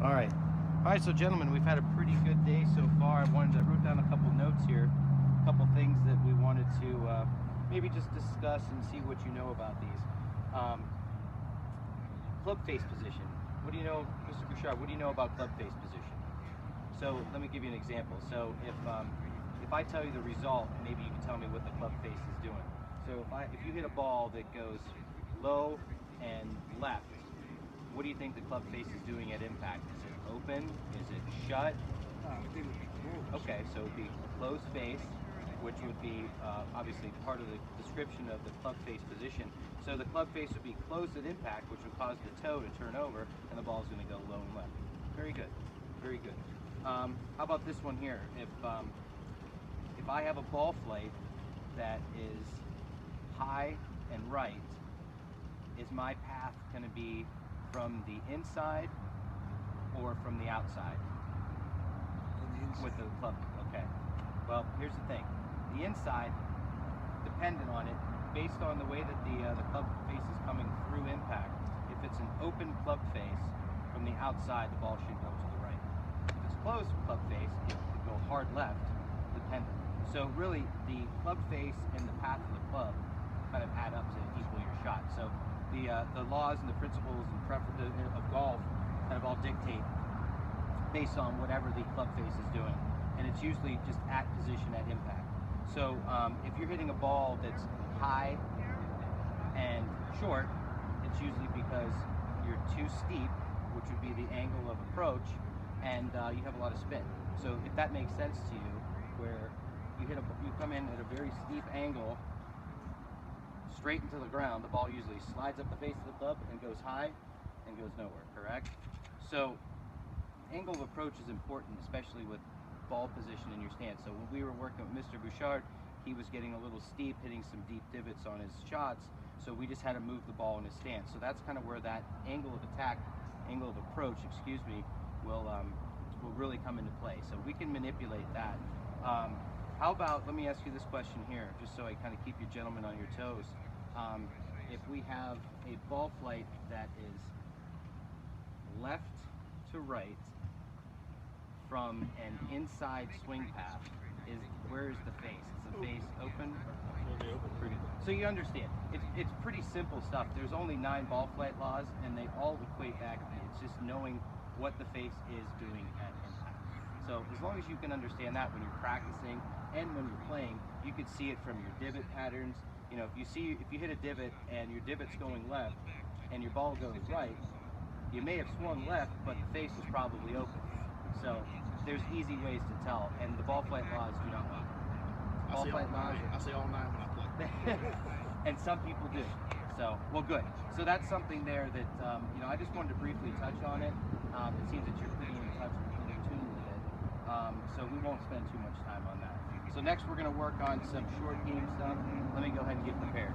All right, so gentlemen, we've had a pretty good day so far. I wrote down a couple notes here, a couple things that we wanted to maybe just discuss and see what you know about these. Club face position. What do you know, Mr. Bouchard, what do you know about club face position? So let me give you an example. So if I tell you the result, maybe you can tell me what the club face is doing. So if you hit a ball that goes low and left, what do you think the club face is doing at impact? Is it open? Is it shut? I think it would be closed. Okay, so it would be a closed face, which would be obviously part of the description of the club face position. So the club face would be closed at impact, which would cause the toe to turn over, and the ball is going to go low and left. Very good, very good. How about this one here? If I have a ball flight that is high and right, is my path going to be from the inside or from the outside? From the inside. With the club, okay. Well, here's the thing. The inside, dependent on it, based on the way that the club face is coming through impact, if it's an open club face, from the outside, the ball should go to the right. If it's closed club face, it could go hard left, dependent. So really, the club face and the path of the club kind of add up to equal your shot. So the laws and the principles and of golf kind of all dictate based on whatever the club face is doing, and it's usually just at position at impact. So if you're hitting a ball that's high and short, it's usually because you're too steep, which would be the angle of approach, and you have a lot of spin. So if that makes sense to you, where you come in at a very steep angle straight into the ground, the ball usually slides up the face of the club and goes high and goes nowhere, correct? So angle of approach is important, especially with ball position in your stance. So when we were working with Mr. Bouchard, he was getting a little steep, hitting some deep divots on his shots, so we just had to move the ball in his stance. So that's kind of where that angle of attack, angle of approach, excuse me, will really come into play. So we can manipulate that. How about, let me ask you this question here, just so I kind of keep you gentlemen on your toes. If we have a ball flight that is left to right from an inside swing path, where is the face? Is the face open? Fully open. Pretty good. So you understand, it's pretty simple stuff. There's only 9 ball flight laws, and they all equate back to me. It's just knowing what the face is doing at impact. So as long as you can understand that when you're practicing and when you're playing, you can see it from your divot patterns. You know, if you hit a divot and your divot's going left and your ball goes right, you may have swung left, but the face is probably open. So there's easy ways to tell, and the ball flight laws do not lie. Ball flight laws. I say all 9 when I play. And some people do. So, well, good. So that's something there that you know, I just wanted to briefly touch on it. It seems that you're pretty in touch and in tune with it. So we won't spend too much time on that. So next we're going to work on some short game stuff. Let me go ahead and get prepared.